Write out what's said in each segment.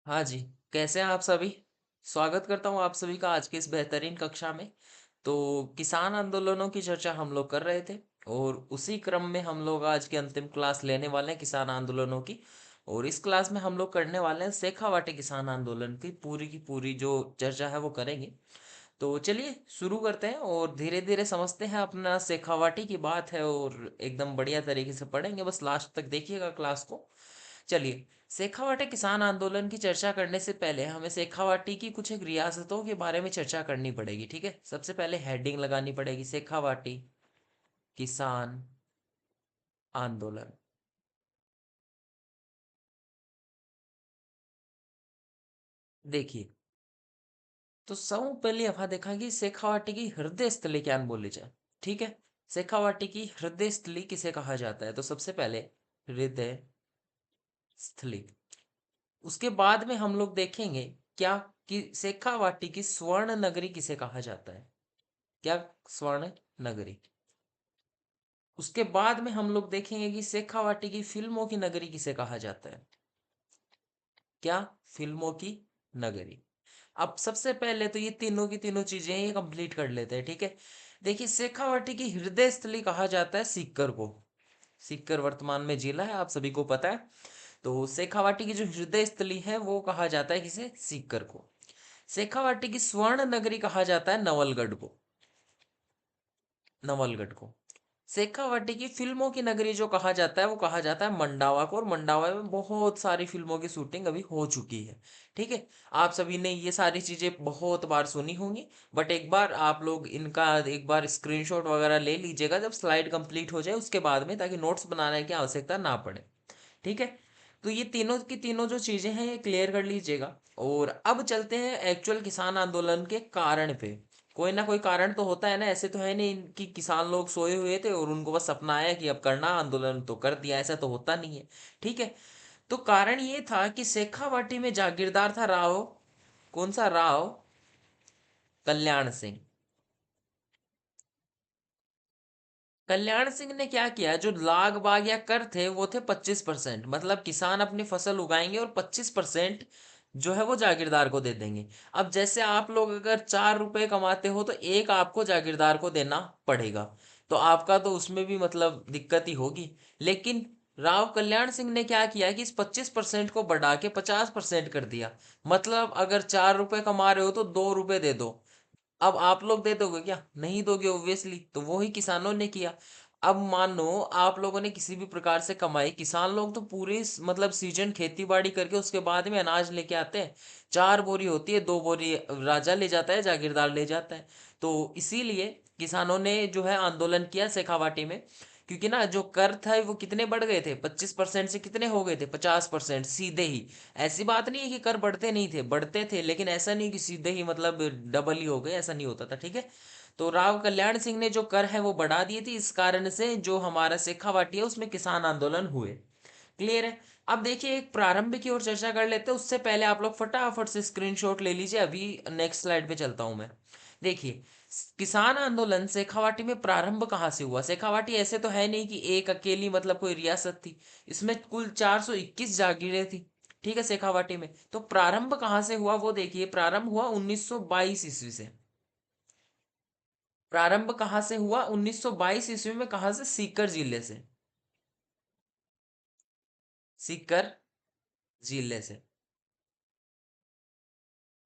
हाँ जी, कैसे हैं आप सभी? स्वागत करता हूँ आप सभी का आज की इस बेहतरीन कक्षा में। तो किसान आंदोलनों की चर्चा हम लोग कर रहे थे और उसी क्रम में हम लोग आज की अंतिम क्लास लेने वाले हैं किसान आंदोलनों की। और इस क्लास में हम लोग करने वाले हैं शेखावाटी किसान आंदोलन की पूरी जो चर्चा है वो करेंगे। तो चलिए शुरू करते हैं और धीरे धीरे समझते हैं अपना शेखावाटी की बात है और एकदम बढ़िया तरीके से पढ़ेंगे, बस लास्ट तक देखिएगा क्लास को। चलिए, शेखावाटी किसान आंदोलन की चर्चा करने से पहले हमें शेखावाटी की कुछ एक रियासतों के बारे में चर्चा करनी पड़ेगी, ठीक है। सबसे पहले हेडिंग लगानी पड़ेगी, शेखावाटी किसान आंदोलन। देखिए, तो सब पहले यहाँ देखा कि शेखावाटी की हृदय स्थली क्या बोली जाए, ठीक है। शेखावाटी की हृदय स्थली किसे कहा जाता है, तो सबसे पहले हृदय स्थली। उसके बाद में हम लोग देखेंगे क्या कि शेखावाटी की स्वर्ण नगरी किसे कहा जाता है। क्या? स्वर्ण नगरी। उसके बाद में हम लोग देखेंगे कि शेखावाटी की फिल्मों की नगरी किसे कहा जाता है। क्या? फिल्मों की नगरी। अब सबसे पहले तो ये तीनों की तीनों चीजें ये कंप्लीट कर लेते हैं, ठीक है। देखिए, शेखावाटी की हृदय स्थली कहा जाता है सीकर को। सीकर वर्तमान में जिला है, आप सभी को पता है। तो शेखावाटी की जो हृदय स्थली है वो कहा जाता है किसे? सीकर को। शेखावाटी की स्वर्ण नगरी कहा जाता है नवलगढ़ को। नवलगढ़ को। शेखावाटी की फिल्मों की नगरी जो कहा जाता है वो कहा जाता है मंडावा को, और मंडावा में बहुत सारी फिल्मों की शूटिंग अभी हो चुकी है, ठीक है। आप सभी ने ये सारी चीजें बहुत बार सुनी होंगी, बट एक बार आप लोग इनका एक बार स्क्रीनशॉट वगैरह ले लीजिएगा जब स्लाइड कंप्लीट हो जाए उसके बाद में, ताकि नोट्स बनाने की आवश्यकता ना पड़े, ठीक है। तो ये तीनों की तीनों जो चीजें हैं ये क्लियर कर लीजिएगा। और अब चलते हैं एक्चुअल किसान आंदोलन के कारण पे। कोई ना कोई कारण तो होता है ना, ऐसे तो है नहीं कि किसान लोग सोए हुए थे और उनको बस सपना आया कि अब करना आंदोलन तो कर दिया, ऐसा तो होता नहीं है, ठीक है। तो कारण ये था कि शेखावाटी में जागीरदार था राव। कौन सा राव? कल्याण सिंह। कल्याण सिंह ने क्या किया, जो लाग बाग या कर थे वो थे 25%, मतलब किसान अपनी फसल उगाएंगे और 25% जो है वो जागीरदार को दे देंगे। अब जैसे आप लोग अगर 4 रुपए कमाते हो तो एक आपको जागीरदार को देना पड़ेगा, तो आपका तो उसमें भी मतलब दिक्कत ही होगी। लेकिन राव कल्याण सिंह ने क्या किया कि इस 25% को बढ़ा के 50% कर दिया। मतलब अगर 4 रुपए कमा रहे हो तो 2 रुपए दे दो। अब आप लोग दे दोगे क्या? नहीं दोगे ऑब्वियसली, तो वो ही किसानों ने किया। अब मानो आप लोगों ने किसी भी प्रकार से कमाई, किसान लोग तो पूरे मतलब सीजन खेती बाड़ी करके उसके बाद में अनाज लेके आते हैं। 4 बोरी होती है, 2 बोरी राजा ले जाता है, जागीरदार ले जाता है। तो इसीलिए किसानों ने जो है आंदोलन किया शेखावाटी में, क्योंकि ना जो कर था वो कितने बढ़ गए थे, 25% से कितने हो गए थे, 50% सीधे ही। ऐसी बात नहीं है कि कर बढ़ते नहीं थे, बढ़ते थे, लेकिन ऐसा नहीं कि सीधे ही मतलब डबल ही हो गए, ऐसा नहीं होता था, ठीक है। तो राव कल्याण सिंह ने जो कर है वो बढ़ा दिए थे, इस कारण से जो हमारा शेखावाटी है उसमें किसान आंदोलन हुए। क्लियर है? अब देखिए एक प्रारंभ की ओर चर्चा कर लेते हैं, उससे पहले आप लोग फटाफट से स्क्रीनशॉट ले लीजिए, अभी नेक्स्ट स्लाइड पे चलता हूं मैं। देखिए, किसान आंदोलन शेखावाटी में प्रारंभ कहाँ से हुआ। शेखावाटी ऐसे तो है नहीं कि एक अकेली मतलब कोई रियासत थी, इसमें कुल 421 जागीरें थी, ठीक है, शेखावाटी में। तो प्रारंभ कहाँ से हुआ वो देखिए, प्रारंभ हुआ 1922 ईस्वी से। प्रारंभ कहाँ से हुआ? 1922 ईस्वी में। कहाँ से? सीकर जिले से। सीकर जिले से,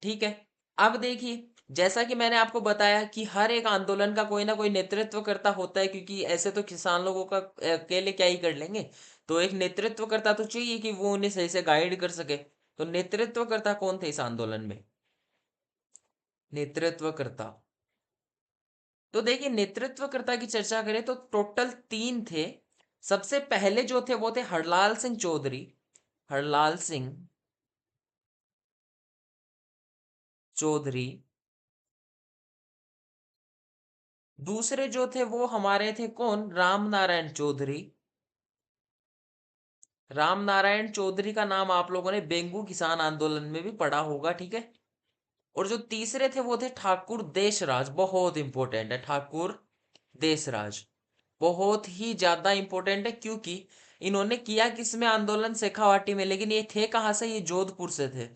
ठीक है। अब देखिए, जैसा कि मैंने आपको बताया कि हर एक आंदोलन का कोई ना कोई नेतृत्व करता होता है, क्योंकि ऐसे तो किसान लोगों का अकेले क्या ही कर लेंगे। तो एक नेतृत्व करता तो चाहिए कि वो उन्हें सही से गाइड कर सके। तो नेतृत्व करता कौन थे इस आंदोलन में? नेतृत्वकर्ता। तो देखिए, नेतृत्वकर्ता की चर्चा करें तो टोटल 3 थे। सबसे पहले जो थे वो थे हरलाल सिंह चौधरी। हरलाल सिंह चौधरी। दूसरे जो थे वो हमारे थे कौन? राम नारायण चौधरी। राम नारायण चौधरी का नाम आप लोगों ने बेंगू किसान आंदोलन में भी पढ़ा होगा, ठीक है। और जो तीसरे थे वो थे ठाकुर देशराज। बहुत इंपॉर्टेंट है ठाकुर देशराज, बहुत ही ज्यादा इंपॉर्टेंट है, क्योंकि इन्होंने किया किसमें आंदोलन? शेखावाटी में। लेकिन ये थे कहां से? ये जोधपुर से थे।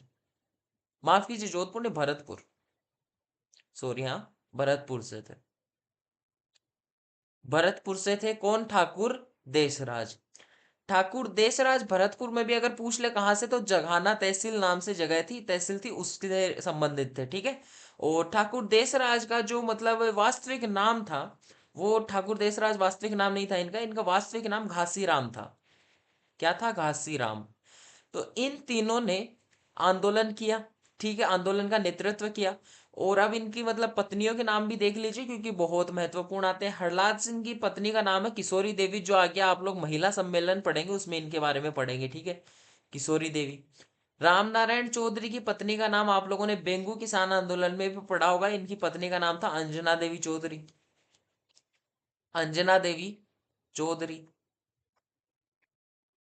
माफ कीजिए, जोधपुर ने, भरतपुर। सॉरी, हाँ, भरतपुर से थे। भरतपुर से थे कौन? ठाकुर देशराज। ठाकुर देशराज भरतपुर में भी अगर पूछ ले कहाँ से, तो जघाना तहसील नाम से जगह थी, तहसील थी, उसके संबंधित थे, ठीक है। और ठाकुर देशराज का जो मतलब वास्तविक नाम था, वो ठाकुर देशराज वास्तविक नाम नहीं था इनका, इनका वास्तविक नाम घासीराम था। क्या था? घासीराम। तो इन तीनों ने आंदोलन किया, ठीक है, आंदोलन का नेतृत्व किया। और अब इनकी मतलब पत्नियों के नाम भी देख लीजिए, क्योंकि बहुत महत्वपूर्ण आते हैं। हरलाल सिंह की पत्नी का नाम है किशोरी देवी, जो आगे आप लोग महिला सम्मेलन पढ़ेंगे उसमें इनके बारे में पढ़ेंगे, ठीक है, किशोरी देवी। राम नारायण चौधरी की पत्नी का नाम आप लोगों ने बेंगू किसान आंदोलन में भी पढ़ा होगा, इनकी पत्नी का नाम था अंजना देवी चौधरी। अंजना देवी चौधरी,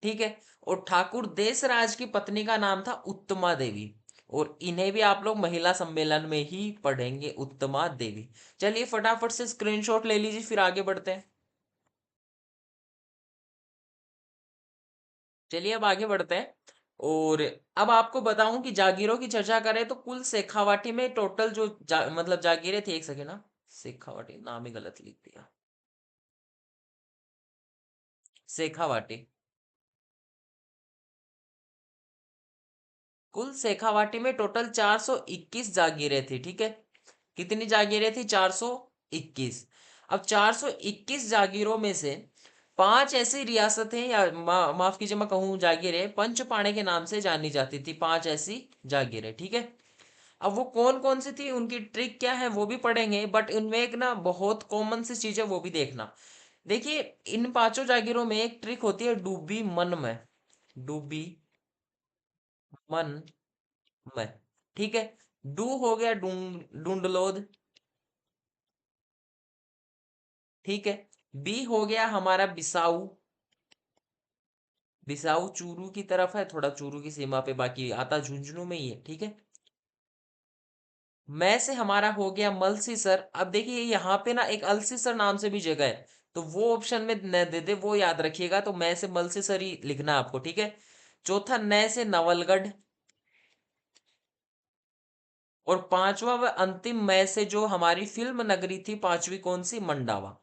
ठीक है। और ठाकुर देसराज की पत्नी का नाम था उत्तमा देवी, और इन्हें भी आप लोग महिला सम्मेलन में ही पढ़ेंगे, उत्तमा देवी। चलिए फटाफट से स्क्रीनशॉट ले लीजिए, फिर आगे बढ़ते हैं। चलिए अब आगे बढ़ते हैं। और अब आपको बताऊं कि जागीरों की चर्चा करें तो कुल शेखावाटी में टोटल जो मतलब जागीरें थी, एक सेकेंड ना, शेखावाटी नाम ही गलत लिख दिया, शेखावाटी। कुल शेखावाटी में टोटल 421 जागीरें थी, ठीक है। कितनी जागीरें थी? 421। अब 421 जागीरों में से पांच ऐसी रियासतें या माफ कीजिए मैं कहूँ जागीरें पंचपाणे के नाम से जानी जाती थी, पांच ऐसी जागीरें, ठीक है। अब वो कौन कौन सी थी, उनकी ट्रिक क्या है वो भी पढ़ेंगे, बट इनमें एक ना बहुत कॉमन सी चीज है, वो भी देखना। देखिए, इन पांचों जागीरों में एक ट्रिक होती है, डूबी मन में, डूबी मन में, ठीक है। डू हो गया डूंडलोद, ठीक है। बी हो गया हमारा बिसाऊ, बिसाऊ चूरू की तरफ है, थोड़ा चूरू की सीमा पे, बाकी आता झुंझुनू में ही है, ठीक है। मैं से हमारा हो गया मलसीसर। अब देखिए यहाँ पे ना एक अल्सीसर नाम से भी जगह है, तो वो ऑप्शन में न दे दे, वो याद रखिएगा, तो मैं से मलसीसर ही लिखना है आपको, ठीक है। चौथा न से नवलगढ़। और पांचवा व अंतिम मैं से जो हमारी फिल्म नगरी थी पांचवी, कौन सी? मंडावा।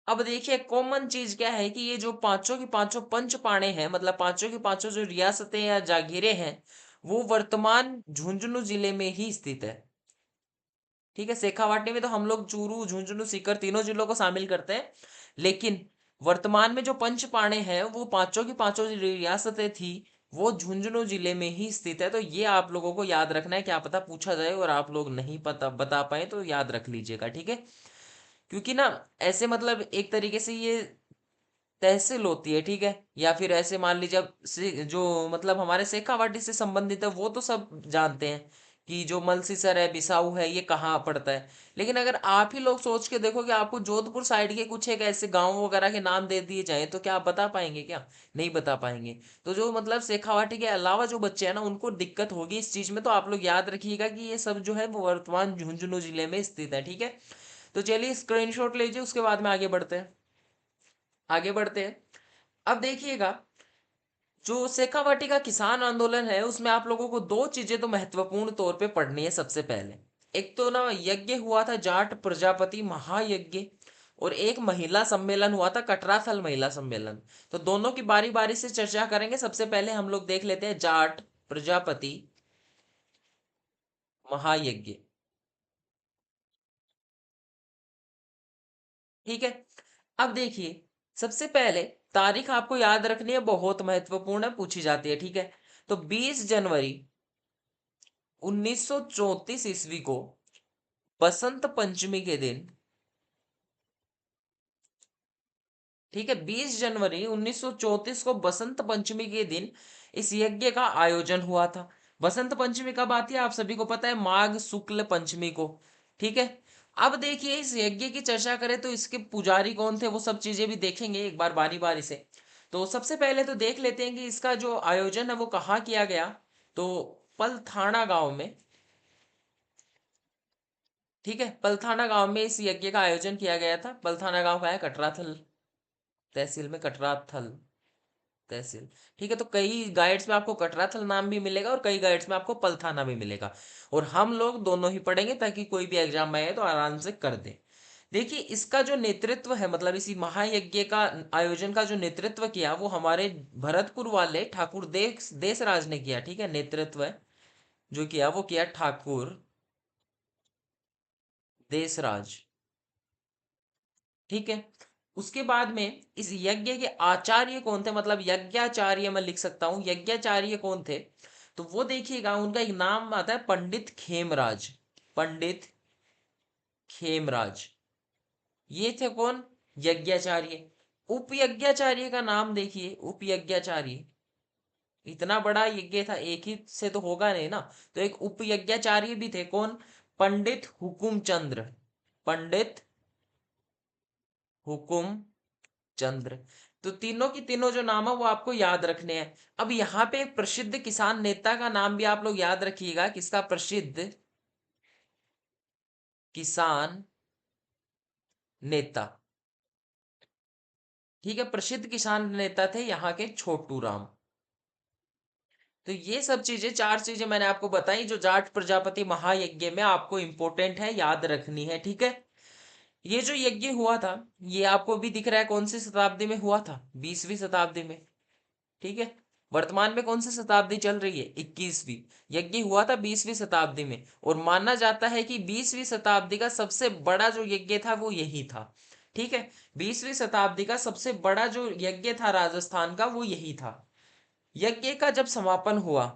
अब देखिए कॉमन चीज क्या है कि ये जो पांचों की पांचों पंच पाणे हैं, मतलब पांचों की पांचों जो रियासतें या जागीरें हैं, वो वर्तमान झुंझुनू जिले में ही स्थित है, ठीक है। शेखावाटी में तो हम लोग चूरू, झुंझुनू, सीकर तीनों जिलों को शामिल करते हैं, लेकिन वर्तमान में जो पंच पाणे हैं वो पांचों की पांचों जो रियासतें थी, वो झुंझुनू जिले में ही स्थित है। तो ये आप लोगों को याद रखना है, क्या पता पूछा जाए और आप लोग नहीं पता बता पाए, तो याद रख लीजिएगा, ठीक है। क्योंकि ना ऐसे मतलब एक तरीके से ये तहसील होती है, ठीक है, या फिर ऐसे मान लीजिए अब जो मतलब हमारे शेखावाटी से संबंधित है वो तो सब जानते हैं कि जो मलसीसर है, बिसाऊ है, ये कहाँ पड़ता है। लेकिन अगर आप ही लोग सोच के देखो कि आपको जोधपुर साइड के कुछ एक ऐसे गांव वगैरह के नाम दे दिए जाएं, तो क्या आप बता पाएंगे? क्या नहीं बता पाएंगे। तो जो मतलब शेखावाटी के अलावा जो बच्चे हैं ना, उनको दिक्कत होगी इस चीज में, तो आप लोग याद रखिएगा कि ये सब जो है वो वर्तमान झुंझुनू जिले में स्थित है, ठीक है। तो चलिए स्क्रीनशॉट लीजिए, उसके बाद में आगे बढ़ते हैं। आगे बढ़ते हैं। अब देखिएगा, जो शेखावाटी का किसान आंदोलन है उसमें आप लोगों को दो चीजें तो महत्वपूर्ण तौर पे पढ़नी है सबसे पहले। एक तो ना यज्ञ हुआ था जाट प्रजापति महायज्ञ, और एक महिला सम्मेलन हुआ था कटराथल महिला सम्मेलन। तो दोनों की बारी बारी से चर्चा करेंगे। सबसे पहले हम लोग देख लेते हैं जाट प्रजापति महायज्ञ, ठीक है। अब देखिए, सबसे पहले तारीख आपको याद रखनी है, बहुत महत्वपूर्ण है, पूछी जाती है, ठीक है। तो 20 जनवरी 1934 ईस्वी को बसंत पंचमी के दिन, ठीक है, 20 जनवरी 1934 को बसंत पंचमी के दिन इस यज्ञ का आयोजन हुआ था। बसंत पंचमी कब आती है आप सभी को पता है, माघ शुक्ल पंचमी को, ठीक है। अब देखिए इस यज्ञ की चर्चा करें तो इसके पुजारी कौन थे, वो सब चीजें भी देखेंगे एक बार बारी बारी से। तो सबसे पहले तो देख लेते हैं कि इसका जो आयोजन है वो कहाँ किया गया। तो पलथाना गांव में, ठीक है, पलथाना गांव में इस यज्ञ का आयोजन किया गया था। पलथाना गांव का है, कटराथल तहसील में, कटराथल, तहसील। ठीक है, तो कई गाइड्स में आपको कटराथल नाम भी मिलेगा और कई गाइड्स में आपको पलथाना भी मिलेगा, और हम लोग दोनों ही पढ़ेंगे ताकि कोई भी एग्जाम में आए तो आराम से कर दे। देखिए, इसका जो नेतृत्व है, मतलब इसी महायज्ञ का आयोजन का जो नेतृत्व किया, वो हमारे भरतपुर वाले ठाकुर देसराज ने किया। ठीक है, नेतृत्व है जो किया वो किया ठाकुर देसराज। ठीक है, उसके बाद में इस यज्ञ के आचार्य कौन थे, मतलब यज्ञाचार्य मैं लिख सकता हूं, यज्ञाचार्य कौन थे, तो वो देखिएगा उनका एक नाम आता है पंडित खेमराज। पंडित खेमराज, ये थे कौन, यज्ञाचार्य। उपयज्ञाचार्य का नाम देखिए, उपयज्ञाचार्य, इतना बड़ा यज्ञ था, एक ही से तो होगा नहीं ना, तो एक उपयज्ञाचार्य भी थे, कौन, पंडित हुकुम चंद्र। पंडित हुकुम चंद्र। तो तीनों की तीनों जो नाम है वो आपको याद रखने हैं। अब यहाँ पे एक प्रसिद्ध किसान नेता का नाम भी आप लोग याद रखिएगा, किसका, प्रसिद्ध किसान नेता। ठीक है, प्रसिद्ध किसान नेता थे यहाँ के छोटू राम। तो ये सब चीजें, चार चीजें मैंने आपको बताई जो जाट प्रजापति महायज्ञ में आपको इंपॉर्टेंट है, याद रखनी है। ठीक है, ये जो यज्ञ हुआ था, ये आपको भी दिख रहा है कौन सी शताब्दी में हुआ था, 20वीं शताब्दी में। ठीक है, वर्तमान में कौन सी शताब्दी चल रही है, 21वीं। यज्ञ हुआ था 20वीं शताब्दी में, और माना जाता है कि 20वीं शताब्दी का सबसे बड़ा जो यज्ञ था वो यही था। ठीक है, 20वीं शताब्दी का सबसे बड़ा जो यज्ञ था राजस्थान का, वो यही था। यज्ञ का जब समापन हुआ,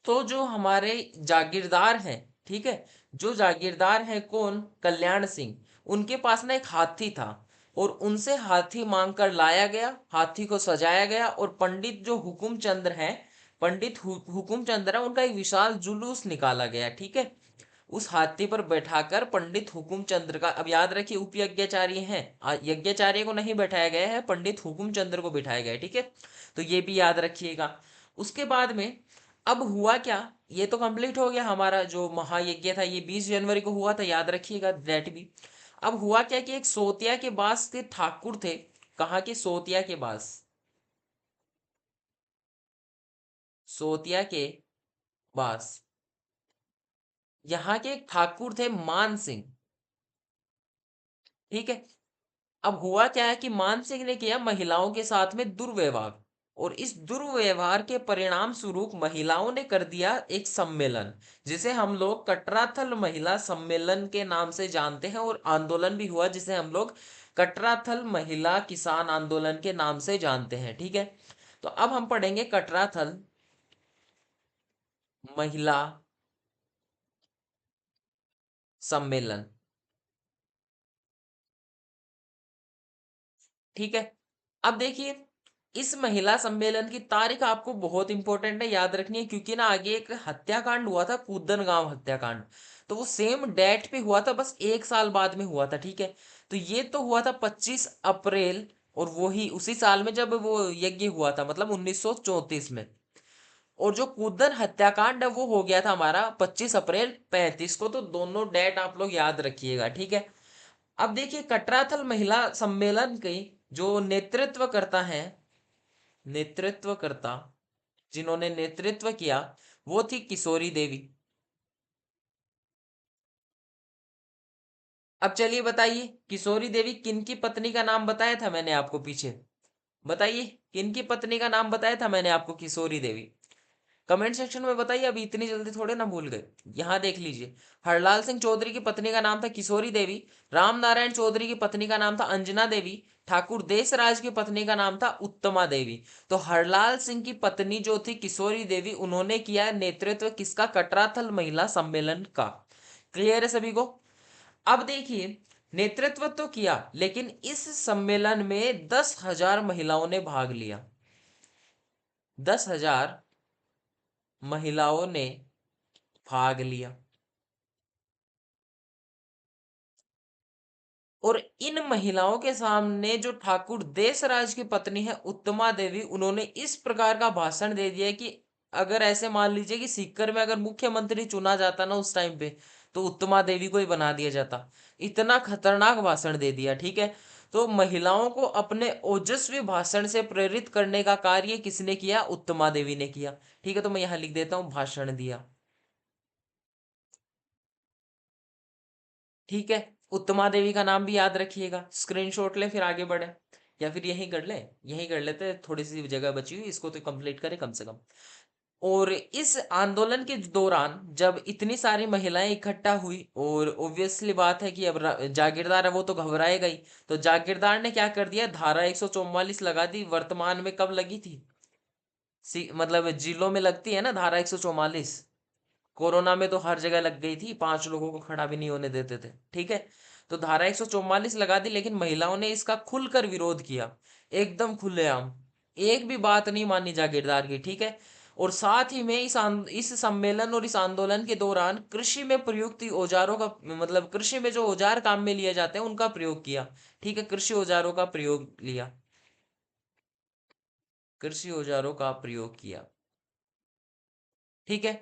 तो जो हमारे जागीरदार हैं, ठीक है, जो जागीरदार हैं कौन, कल्याण सिंह, उनके पास ना एक हाथी था, और उनसे हाथी मांग कर लाया गया, हाथी को सजाया गया, और पंडित जो हुकुम चंद्र हैं, पंडित हुकुम चंद्र है, उनका एक विशाल जुलूस निकाला गया। ठीक है, उस हाथी पर बैठाकर पंडित हुकुम चंद्र का, अब याद रखिए उपयज्ञाचार्य हैं, यज्ञाचार्य को नहीं बैठाया गया है, पंडित हुकुम चंद्र को बिठाया गया है। ठीक है, तो ये भी याद रखिएगा। उसके बाद में अब हुआ क्या, ये तो कंप्लीट हो गया, हमारा जो महायज्ञ था ये 20 जनवरी को हुआ था, याद रखिएगा डेट भी। अब हुआ क्या कि एक सोतिया के पास के ठाकुर थे, कहाँ के, सोतिया के पास, सोतिया के पास, यहाँ के एक ठाकुर थे मान सिंह। ठीक है, अब हुआ क्या है कि मान सिंह ने किया महिलाओं के साथ में दुर्व्यवहार, और इस दुर्व्यवहार के परिणाम स्वरूप महिलाओं ने कर दिया एक सम्मेलन, जिसे हम लोग कटराथल महिला सम्मेलन के नाम से जानते हैं, और आंदोलन भी हुआ जिसे हम लोग कटराथल महिला किसान आंदोलन के नाम से जानते हैं। ठीक है, तो अब हम पढ़ेंगे कटराथल महिला सम्मेलन। ठीक है, अब देखिए, इस महिला सम्मेलन की तारीख आपको बहुत इंपॉर्टेंट है, याद रखनी है, क्योंकि ना आगे एक हत्याकांड हुआ था, कूदन गांव हत्याकांड, तो वो सेम डेट पे हुआ था, बस एक साल बाद में हुआ था। ठीक है, तो ये तो हुआ था 25 अप्रैल, और वो ही उसी साल में जब वो यज्ञ हुआ था, मतलब 1934 में। और जो कूदन हत्याकांड है वो हो गया था हमारा 25 अप्रैल 35 को, तो दोनों डेट आप लोग याद रखिएगा। ठीक है, अब देखिए, कटराथल महिला सम्मेलन की जो नेतृत्व करता है, नेतृत्वकर्ता, जिन्होंने नेतृत्व किया, वो थी किशोरी देवी। अब चलिए बताइए, किशोरी देवी किन की पत्नी का नाम बताया था मैंने आपको पीछे, बताइए, किन की पत्नी का नाम बताया था मैंने आपको, किशोरी देवी। कमेंट सेक्शन में बताइए, अभी इतनी जल्दी थोड़े ना भूल गए। यहां देख लीजिए, हरलाल सिंह चौधरी की पत्नी का नाम था किशोरी देवी, राम नारायण चौधरी की पत्नी का नाम था अंजना देवी, ठाकुर देसराज की पत्नी का नाम था उत्तमा देवी। तो हरलाल सिंह की पत्नी जो थी किशोरी देवी, उन्होंने किया नेतृत्व किसका, कटराथल महिला सम्मेलन का। क्लियर है सभी को। अब देखिए, नेतृत्व तो किया, लेकिन इस सम्मेलन में 10,000 महिलाओं ने भाग लिया, 10,000 महिलाओं ने भाग लिया। और इन महिलाओं के सामने जो ठाकुर देसराज की पत्नी है उत्तमा देवी, उन्होंने इस प्रकार का भाषण दे दिया कि अगर ऐसे मान लीजिए कि सीकर में अगर मुख्यमंत्री चुना जाता ना उस टाइम पे, तो उत्तमा देवी को ही बना दिया जाता। इतना खतरनाक भाषण दे दिया। ठीक है, तो महिलाओं को अपने ओजस्वी भाषण से प्रेरित करने का कार्य किसने किया? उत्तमा देवी ने किया। ठीक है, तो मैं यहां लिख देता हूं भाषण दिया। ठीक है, उत्तमा देवी का नाम भी याद रखिएगा, स्क्रीनशॉट लें फिर आगे बढ़े, या फिर यही कर लें, यही कर लेते हैं, थोड़ी सी जगह बची हुई, इसको तो कंप्लीट करें कम से कम। और इस आंदोलन के दौरान जब इतनी सारी महिलाएं इकट्ठा हुई, और ऑब्वियसली बात है कि अब जागीरदार है वो तो घबराए गई, तो जागीरदार ने क्या कर दिया, धारा 144 लगा दी। वर्तमान में कब लगी थी? मतलब जिलों में लगती है ना धारा 144। कोरोना में तो हर जगह लग गई थी, 5 लोगों को खड़ा भी नहीं होने देते थे। ठीक है, तो धारा 144 लगा दी, लेकिन महिलाओं ने इसका खुलकर विरोध किया, एकदम खुलेआम, एक भी बात नहीं मानी जागीरदार की। ठीक है, और साथ ही में इस सम्मेलन और इस आंदोलन के दौरान कृषि में प्रयुक्त औजारों का, मतलब कृषि में जो औजार काम में लिए जाते हैं उनका प्रयोग किया। ठीक है, कृषि औजारों का प्रयोग लिया, कृषि औजारों का प्रयोग किया। ठीक है,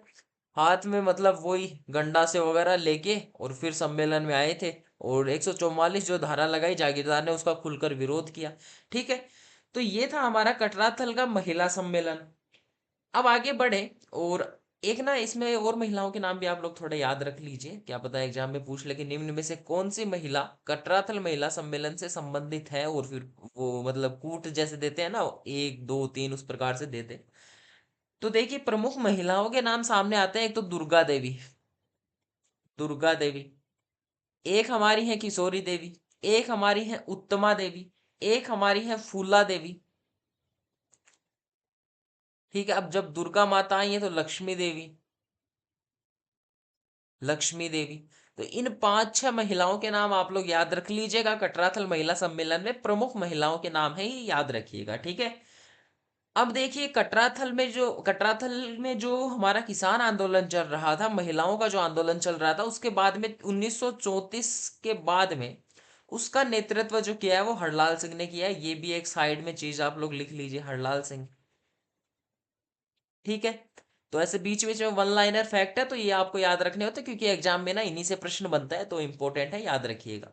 हाथ में मतलब वही गंडासे वगैरह लेके और फिर सम्मेलन में आए थे, और 144 जो धारा लगाई जागीरदार ने उसका खुलकर विरोध किया। ठीक है, तो ये था हमारा कटराथल का महिला सम्मेलन। अब आगे बढ़े, और एक ना इसमें और महिलाओं के नाम भी आप लोग थोड़ा याद रख लीजिए, क्या पता एग्जाम में पूछ ले कि निम्न में से कौन सी महिला कटराथल महिला सम्मेलन से संबंधित है, और फिर वो मतलब कूट जैसे देते हैं ना, 1 2 3 उस प्रकार से देते। तो देखिए प्रमुख महिलाओं के नाम सामने आते हैं, एक तो दुर्गा देवी, दुर्गा देवी, एक हमारी है किशोरी देवी, एक हमारी है उत्तमा देवी, एक हमारी है फूला देवी। ठीक है, अब जब दुर्गा माता आई है तो लक्ष्मी देवी, लक्ष्मी देवी। तो इन 5 6 महिलाओं के नाम आप लोग याद रख लीजिएगा, कटराथल महिला सम्मेलन में प्रमुख महिलाओं के नाम है, ये याद रखिएगा। ठीक है, अब देखिए कटराथल में जो हमारा किसान आंदोलन चल रहा था, महिलाओं का जो आंदोलन चल रहा था, उसके बाद में 1934 के बाद में उसका नेतृत्व जो किया है वो हरलाल सिंह ने किया है। ये भी एक साइड में चीज आप लोग लिख लीजिए, हरलाल सिंह। ठीक है, तो ऐसे बीच बीच में वन लाइनर फैक्ट है, तो ये आपको याद रखने होते हैं, क्योंकि एग्जाम में ना इन्हीं से प्रश्न बनता है, तो इंपॉर्टेंट है, याद रखिएगा।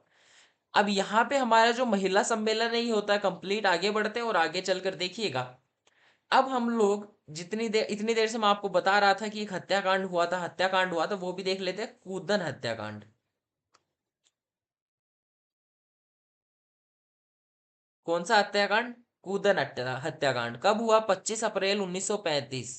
अब यहाँ पे हमारा जो महिला सम्मेलन है ये होता है कंप्लीट। आगे बढ़ते हैं और आगे चलकर देखिएगा। अब हम लोग जितनी देर, इतनी देर से मैं आपको बता रहा था कि एक हत्याकांड हुआ था, हत्याकांड हुआ था, वो भी देख लेते हैं, कूदन हत्याकांड। कौन सा हत्याकांड? कूदन हत्याकांड कब हुआ? 25 अप्रैल 1935।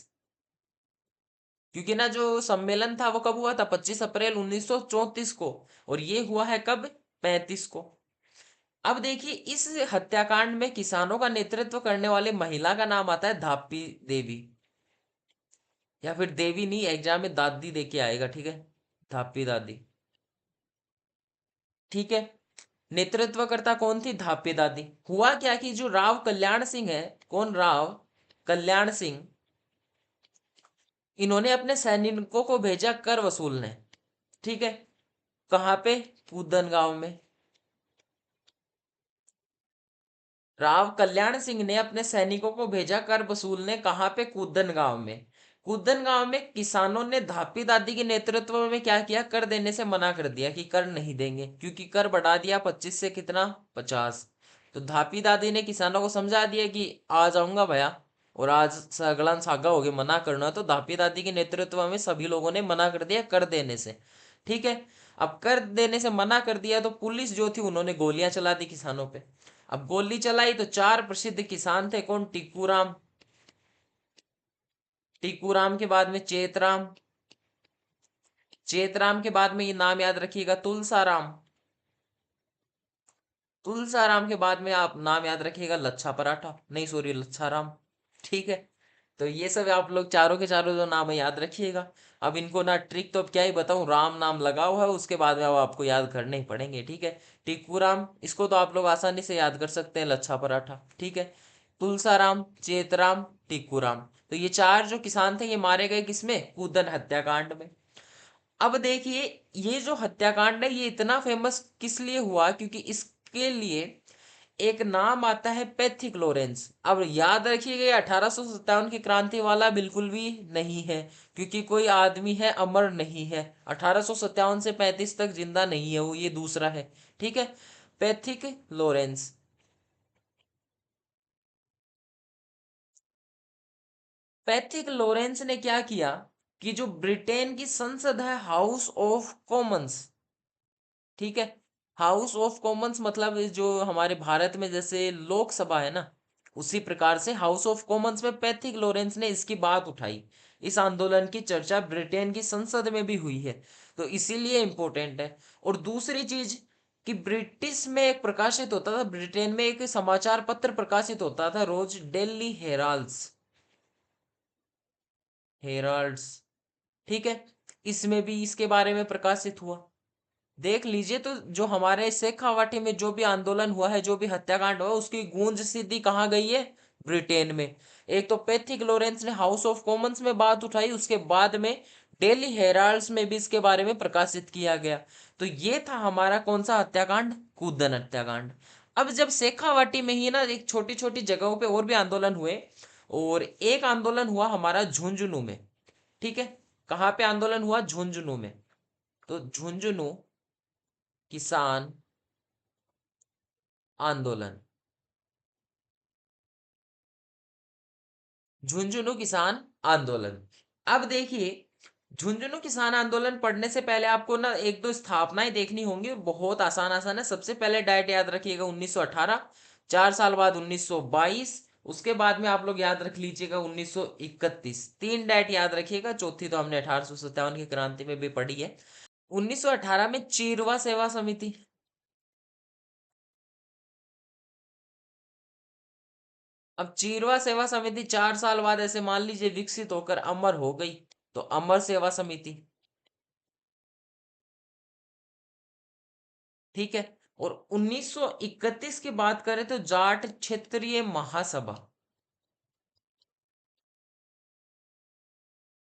क्योंकि ना जो सम्मेलन था वो कब हुआ था? 25 अप्रैल 1934 को, और ये हुआ है कब? 35 को। अब देखिए इस हत्याकांड में किसानों का नेतृत्व करने वाले महिला का नाम आता है धापी देवी, या फिर देवी नहीं, एग्जाम में दादी दे के आएगा। ठीक है, धापी दादी। ठीक है, नेतृत्वकर्ता कौन थी? धापी दादी। हुआ क्या कि जो राव कल्याण सिंह है, कौन? राव कल्याण सिंह, इन्होंने अपने सैनिकों को भेजा कर वसूलने। ठीक है, कहाँ पे? कूदन गांव में। राव कल्याण सिंह ने अपने सैनिकों को भेजा कर वसूलने, कहाँ पे? कूदन गांव में। कूदन गांव में किसानों ने धापी दादी के नेतृत्व में क्या किया? कर देने से मना कर दिया कि कर नहीं देंगे, क्योंकि कर बढ़ा दिया 25 से कितना? 50। तो धापी दादी ने किसानों को समझा दिया कि आ जाऊंगा भैया, और आज सगलन सागा हो गए, मना करना। तो धापी दादी के नेतृत्व में सभी लोगों ने मना कर दिया कर देने से। ठीक है, अब कर देने से मना कर दिया तो पुलिस जो थी उन्होंने गोलियां चला दी किसानों पे। अब गोली चलाई तो 4 प्रसिद्ध किसान थे, कौन? टीकूराम, टीकूराम के बाद में चेतराम, चेतराम के बाद में ये नाम याद रखिएगा, तुलसाराम, तुलसाराम के बाद में आप नाम याद रखिएगा लच्छा पराठा, नहीं सॉरी लच्छाराम। ठीक है, तो ये सब आप लोग चारों के चारों जो नाम है याद रखिएगा। अब इनको ना ट्रिक तो अब क्या ही बताऊं, राम नाम लगा हुआ है उसके बाद में अब आपको याद करने ही पड़ेंगे। ठीक है, टिक्कूराम, इसको तो आप लोग आसानी से याद कर सकते हैं, लच्छा पराठा। ठीक है, तुलसाराम, चेतराम, टिक्कूराम, तो ये 4 जो किसान थे ये मारे गए किसमें? कूदन हत्याकांड में। अब देखिए ये जो हत्याकांड है ये इतना फेमस किस लिए हुआ? क्योंकि इसके लिए एक नाम आता है पैथिक लॉरेंस। अब याद रखिएगा 1857 की क्रांति वाला बिल्कुल भी नहीं है, क्योंकि कोई आदमी है अमर नहीं है, 1857 से 35 तक जिंदा नहीं है वो, ये दूसरा है। ठीक है, पैथिक लॉरेंस। पैथिक लॉरेंस ने क्या किया कि जो ब्रिटेन की संसद है, हाउस ऑफ कॉमन्स, ठीक है, हाउस ऑफ कॉमन्स मतलब जो हमारे भारत में जैसे लोकसभा है ना, उसी प्रकार से हाउस ऑफ कॉमन्स में पैथिक लॉरेंस ने इसकी बात उठाई। इस आंदोलन की चर्चा ब्रिटेन की संसद में भी हुई है, तो इसीलिए इंपॉर्टेंट है। और दूसरी चीज कि ब्रिटिश में एक प्रकाशित होता था, ब्रिटेन में एक समाचार पत्र प्रकाशित होता था रोज, डेली हेराल्ड्स, हेराल्ड्स, ठीक है, इसमें भी इसके बारे में प्रकाशित हुआ। देख लीजिए, तो जो हमारे शेखावाटी में जो भी आंदोलन हुआ है, जो भी हत्याकांड हुआ, उसकी गूंज सीधी कहाँ गई है? ब्रिटेन में। एक तो पैथिक लॉरेंस ने हाउस ऑफ कॉमन्स में बात उठाई, उसके बाद में डेली हेराल्ड्स में भी इसके बारे में प्रकाशित किया गया। तो ये था हमारा कौन सा हत्याकांड? कूदन हत्याकांड। अब जब शेखावाटी में ही ना एक छोटी छोटी जगहों पे और भी आंदोलन हुए, और एक आंदोलन हुआ हमारा झुंझुनू में, ठीक है। कहाँ पे आंदोलन हुआ? झुंझुनू में। तो झुंझुनू किसान आंदोलन, झुंझुनू किसान आंदोलन। अब देखिए, झुंझुनू किसान आंदोलन पढ़ने से पहले आपको ना एक दो स्थापनाएं देखनी होंगी, बहुत आसान आसान है। सबसे पहले डायट याद रखिएगा 1918, 4 साल बाद 1922, उसके बाद में आप लोग याद रख लीजिएगा 1931। तीन डायट याद रखिएगा, चौथी तो हमने 1857 की क्रांति में भी पढ़ी है। 1918 में चीरवा सेवा समिति। अब चीरवा सेवा समिति 4 साल बाद ऐसे मान लीजिए विकसित होकर अमर हो गई, तो अमर सेवा समिति, ठीक है। और 1931 की बात करें तो जाट क्षेत्रीय महासभा,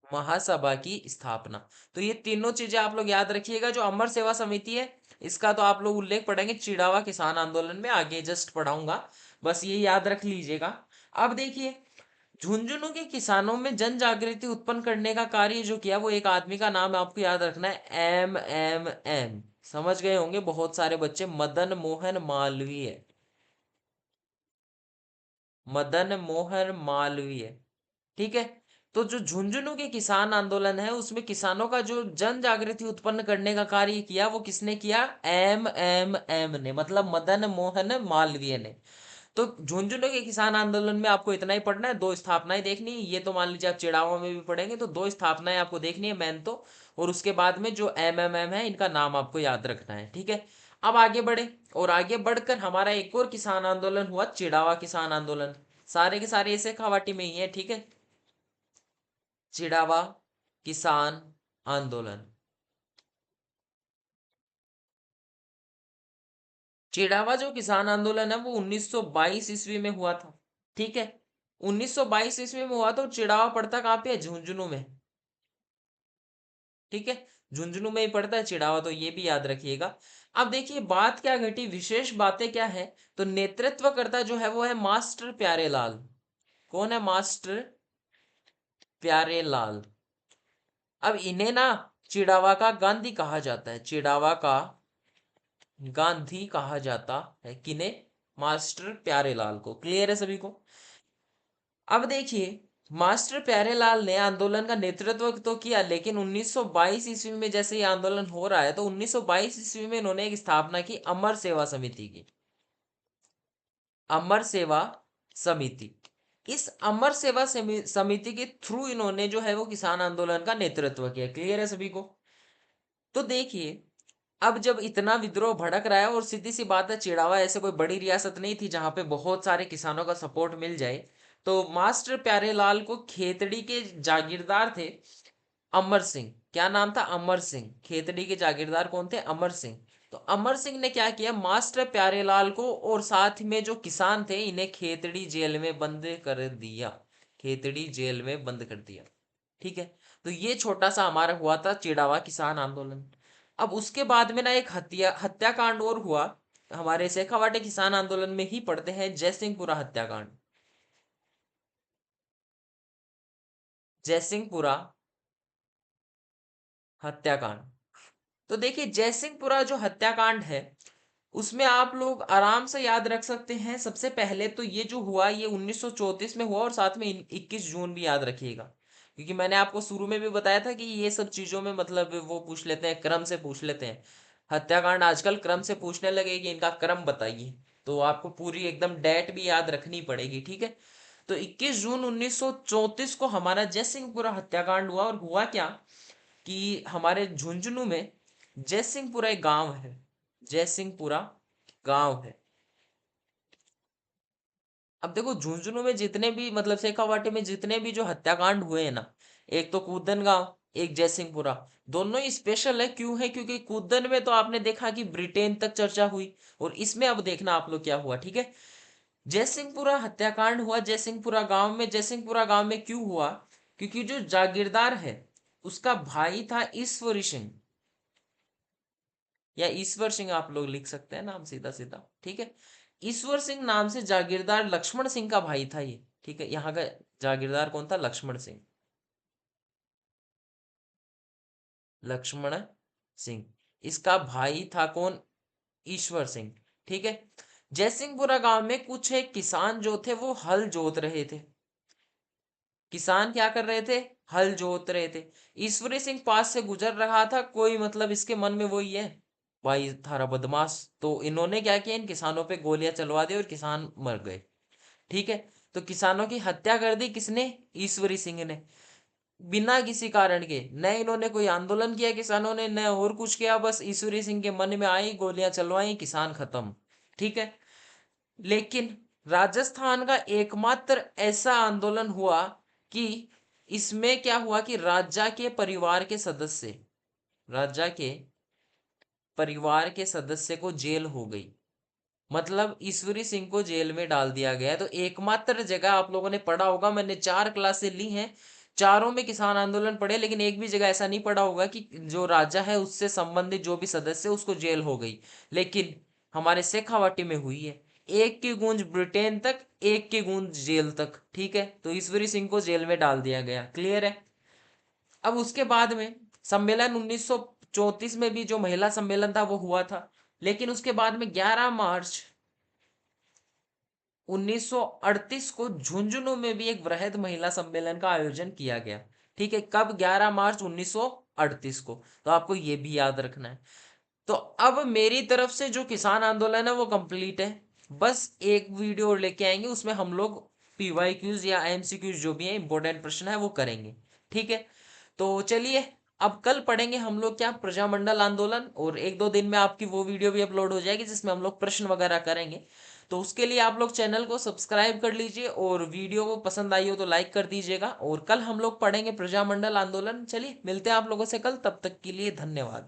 महासभा की स्थापना। तो ये तीनों चीजें आप लोग याद रखिएगा। जो अमर सेवा समिति है, इसका तो आप लोग उल्लेख पढ़ेंगे चिड़ावा किसान आंदोलन में, आगे जस्ट पढ़ाऊंगा, बस ये याद रख लीजिएगा। अब देखिए, झुंझुनू के किसानों में जन जागृति उत्पन्न करने का कार्य जो किया, वो एक आदमी का नाम आपको याद रखना है, एम। समझ गए होंगे बहुत सारे बच्चे, मदन मोहन मालवीय, मदन मोहन मालवीय, ठीक है। तो जो झुंझुनू के किसान आंदोलन है, उसमें किसानों का जो जन जागृति उत्पन्न करने का कार्य किया, वो किसने किया? एम ने, मतलब मदन मोहन मालवीय ने। तो झुंझुनू के किसान आंदोलन में आपको इतना ही पढ़ना है, दो स्थापनाएं देखनी है। ये तो मान लीजिए आप चिड़ावा में भी पढ़ेंगे, तो दो स्थापनाएं आपको देखनी है मैन तो, और उसके बाद में जो एम है, इनका नाम आपको याद रखना है, ठीक है। अब आगे बढ़े, और आगे बढ़कर हमारा एक और किसान आंदोलन हुआ, चिड़ावा किसान आंदोलन। सारे के सारे ऐसे खावाटी में ही है, ठीक है। चिड़ावा किसान आंदोलन, चिड़ावा जो किसान आंदोलन है वो 1922 ईस्वी में हुआ था, ठीक है। 1922 ईस्वी में हुआ, तो चिड़ावा पड़ता कहाँ पे है? झुंझुनू में, ठीक है। झुंझुनू में ही पड़ता है चिड़ावा, तो ये भी याद रखिएगा। अब देखिए बात क्या घटी, विशेष बातें क्या है, तो नेतृत्वकर्ता जो है वो है मास्टर प्यारेलाल। कौन है? मास्टर प्यारेलाल। अब इन्हें ना चिड़ावा का गांधी कहा जाता है, चिड़ावा का गांधी कहा जाता है किन्हें? मास्टर प्यारेलाल को। क्लियर है सभी को? अब देखिए, मास्टर प्यारेलाल ने आंदोलन का नेतृत्व तो किया, लेकिन 1922 ईस्वी में जैसे ये आंदोलन हो रहा है, तो 1922 ईस्वी में इन्होंने एक स्थापना की, अमर सेवा समिति की, अमर सेवा समिति। इस अमर सेवा समिति के थ्रू इन्होंने जो है वो किसान आंदोलन का नेतृत्व किया। क्लियर है सभी को? तो देखिए, अब जब इतना विद्रोह भड़क रहा है, और सीधी सी बात है, चिड़ावा ऐसे कोई बड़ी रियासत नहीं थी जहां पे बहुत सारे किसानों का सपोर्ट मिल जाए, तो मास्टर प्यारेलाल को खेतड़ी के जागीरदार थे अमर सिंह। क्या नाम था? अमर सिंह। खेतड़ी के जागीरदार कौन थे? अमर सिंह। तो अमर सिंह ने क्या किया, मास्टर प्यारेलाल को और साथ में जो किसान थे, इन्हें खेतड़ी जेल में बंद कर दिया, खेतड़ी जेल में बंद कर दिया, ठीक है। तो ये छोटा सा हमारा हुआ था चिड़ावा किसान आंदोलन। अब उसके बाद में ना एक हत्याकांड और हुआ, हमारे शेखावाटी किसान आंदोलन में ही पढ़ते हैं, जयसिंहपुरा हत्याकांड। जयसिंहपुरा हत्याकांड। तो देखिए, जयसिंहपुरा जो हत्याकांड है, उसमें आप लोग आराम से याद रख सकते हैं। सबसे पहले तो ये जो हुआ ये 1934 में हुआ, और साथ में 21 जून भी याद रखिएगा, क्योंकि मैंने आपको शुरू में भी बताया था कि ये सब चीज़ों में मतलब वो पूछ लेते हैं, क्रम से पूछ लेते हैं। हत्याकांड आजकल क्रम से पूछने लगे कि इनका क्रम बताइए, तो आपको पूरी एकदम डेट भी याद रखनी पड़ेगी, ठीक है। तो 21 जून 1934 को हमारा जयसिंहपुरा हत्याकांड हुआ। और हुआ क्या कि हमारे झुंझुनू में जयसिंहपुरा एक गांव है, जयसिंहपुरा गांव है। अब देखो झुंझुनू में जितने भी मतलब शेखावाटी में जितने भी जो हत्याकांड हुए हैं ना, एक तो कूदन गांव, एक जयसिंहपुरा, दोनों ही स्पेशल है। क्यों है? क्योंकि कूदन में तो आपने देखा कि ब्रिटेन तक चर्चा हुई, और इसमें अब देखना आप लोग क्या हुआ, ठीक है। जयसिंहपुरा हत्याकांड हुआ जयसिंहपुरा गांव में। जयसिंहपुरा गांव में क्यों हुआ? क्योंकि जो जागीरदार है उसका भाई था ईश्वरी सिंह, या ईश्वर सिंह आप लोग लिख सकते हैं नाम सीधा सीधा, ठीक है। ईश्वर सिंह नाम से जागीरदार लक्ष्मण सिंह का भाई था ये, ठीक है। यहाँ का जागीरदार कौन था? लक्ष्मण सिंह, लक्ष्मण सिंह। इसका भाई था कौन? ईश्वर सिंह, ठीक है। जयसिंहपुरा गांव में कुछ एक किसान जो थे वो हल जोत रहे थे। किसान क्या कर रहे थे? हल जोत रहे थे। ईश्वरी सिंह पास से गुजर रहा था, कोई मतलब इसके मन में वही है, भाई थारा बदमाश। तो इन्होंने क्या किया, इन किसानों पे गोलियां चलवा दी और किसान मर गए, ठीक है। तो किसानों की हत्या कर दी किसने? ईश्वरी सिंह ने, बिना किसी कारण के। न इन्होंने कोई आंदोलन किया किसानों ने, न और कुछ किया, बस ईश्वरी सिंह के मन में आई, गोलियां चलवाई, किसान खत्म, ठीक है। लेकिन राजस्थान का एकमात्र ऐसा आंदोलन हुआ कि इसमें क्या हुआ कि राजा के परिवार के सदस्य, राजा के परिवार के सदस्य को जेल हो गई। मतलब ईश्वरी सिंह को जेल में डाल दिया गया। तो एकमात्र जगह आप लोगों ने पढ़ा होगा, मैंने 4 क्लासें ली हैं, चारों में किसान आंदोलन पढ़े, लेकिन एक भी जगह ऐसा नहीं पढ़ा होगा कि जो राजा है उससे संबंधित जो भी सदस्य उसको जेल हो गई। लेकिन हमारे शेखावाटी में हुई है। एक की गूंज ब्रिटेन तक, एक की गूंज जेल तक, ठीक है। तो ईश्वरी सिंह को जेल में डाल दिया गया, क्लियर है। अब उसके बाद में सम्मेलन 1934 में भी जो महिला सम्मेलन था वो हुआ था। लेकिन उसके बाद में 11 मार्च 1938 को झुंझुनू में भी एक वृहद महिला सम्मेलन का आयोजन किया गया, ठीक है। कब? 11 मार्च 1938 को। तो आपको ये भी याद रखना है। तो अब मेरी तरफ से जो किसान आंदोलन है वो कंप्लीट है। बस एक वीडियो और लेके आएंगे, उसमें हम लोग पीवाई क्यूज या एमसीक्यूज जो भी है इंपॉर्टेंट प्रश्न है वो करेंगे, ठीक है। तो चलिए, अब कल पढ़ेंगे हम लोग क्या, प्रजामंडल आंदोलन, और 1-2 दिन में आपकी वो वीडियो भी अपलोड हो जाएगी जिसमें हम लोग प्रश्न वगैरह करेंगे। तो उसके लिए आप लोग चैनल को सब्सक्राइब कर लीजिए, और वीडियो को पसंद आई हो तो लाइक कर दीजिएगा। और कल हम लोग पढ़ेंगे प्रजामंडल आंदोलन। चलिए मिलते हैं आप लोगों से कल, तब तक के लिए धन्यवाद।